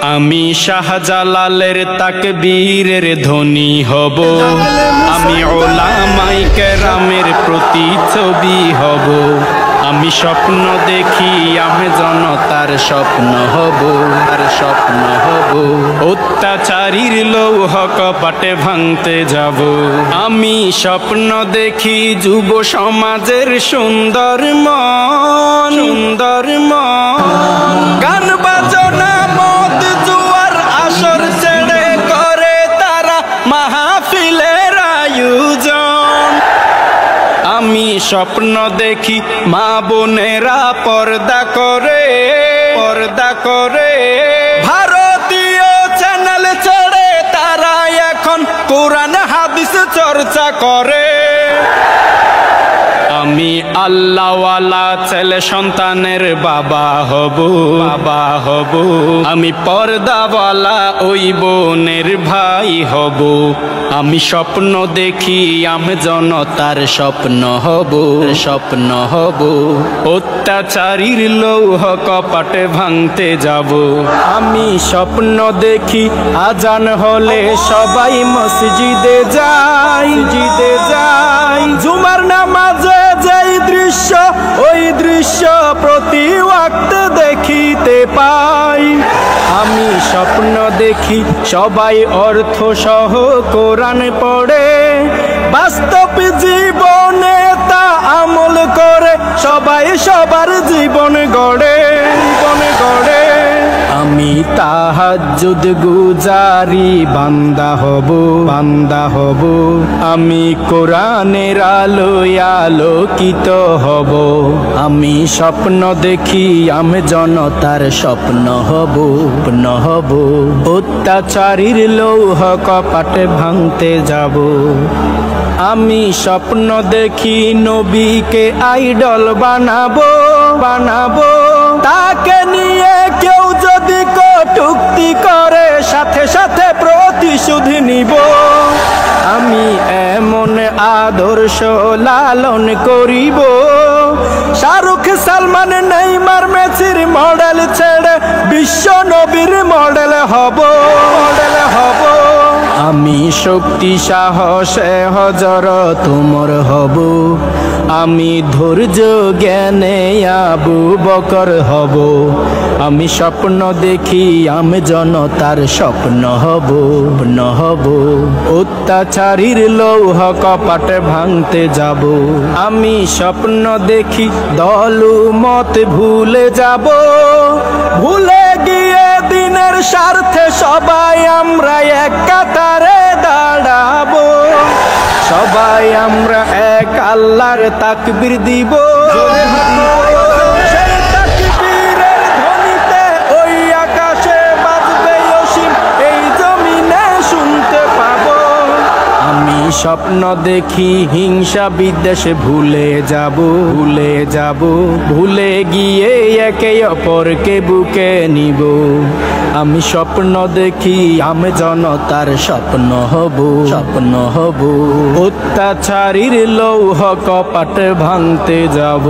আমি শাহজালালের তাকবীরের ধ্বনি হব, আমি উলামায়ে কেরামের প্রতিচ্ছবি হব। আমি স্বপ্ন দেখি আমি জনতার স্বপ্ন হব, তার স্বপ্ন হব। অত্যাচারীর লৌহ কপাটে ভাঙতে যাব। আমি স্বপ্ন দেখি যুব সমাজের সুন্দর মন, সুন্দর মন। গান বাজনা মদ জুয়ার আসর ছেড়ে করে তারা মাহফিলের আয়োজন। আমি স্বপ্ন দেখি মা বোনেরা পর্দা করে, পর্দা করে। ভারতীয় চ্যানেল ছেড়ে তারা এখন কোরআন হাদিস চর্চা করে। আমি আল্লাহওয়ালা ছেলে সন্তানের বাবা হব, বাবা হব। আমি পর্দাওয়ালা ওই বোনের ভাই হব। আমি স্বপ্ন দেখি আমি জনতার স্বপ্ন হব, স্বপ্ন হব। অত্যাচারীর লৌহ কপাটে ভাঙতে যাব। আমি স্বপ্ন দেখি আজান হলে সবাই মসজিদে যায়, মসজিদে যায়। জুমার নামাজে যেই দৃশ্য, ওই দৃশ্য প্রতি ওয়াক্ত দেখিতে পাই। আমি স্বপ্ন দেখি সবাই অর্থ সহ কোরআন পড়ে, বাস্তব জীবনে তা আমল করে সবাই সবার জীবন গড়ে, জীবন গড়ে। আমি তাহাজ্জুদ গুজারি বান্দা হব, বান্দা হব। আমি কোরআনের আলোয় আলোকিত হব। আমি স্বপ্ন দেখি আমি জনতার স্বপ্ন হব, স্বপ্ন হব। অত্যাচারীর লৌহ কপাটে ভাঙতে যাব। আমি স্বপ্ন দেখি নবীকে আইডল বানাবো, বানাবো। তাকে নিয়ে কেউ যদি কটূক্তি করে সাথে সাথে প্রতিশোধ নিব। আমি এমন আদর্শ লালন করিব, শাহরুখ সালমান নেইমার মেসির মডেল ছেড়ে বিশ্ব নবীর মডেল হব, মডেল হব। আমি শক্তি সাহসে হযরত ওমর হব। আমি ধৈর্য জ্ঞানে আবু বকর হব। আমি স্বপ্ন দেখি আমি জনতার স্বপ্ন হব, হব। অত্যাচারীর লৌহ কপাটে ভাঙতে যাব। আমি স্বপ্ন দেখি দলমত ভুলে যাব। ভুলে গিয়ে দিনের স্বার্থে সবাই আমরা এক কাতারে দাঁড়াবো। সবাই আমরা এক আল্লাহর তাকবীর দিব। সেই তাকবীরের ধ্বনিতে ওই আকাশে বাজবে অসীম, এই জমিনে শুনতে পাবো। আমি স্বপ্ন দেখি হিংসা বিদ্বেষে ভুলে যাব, ভুলে যাব। ভুলে গিয়ে একে অপরকে বুকে নিব। আমি স্বপ্ন দেখি আমি জনতার স্বপ্ন হব, স্বপ্ন হব। অত্যাচারীর লৌহ কপাট ভাঙতে যাব।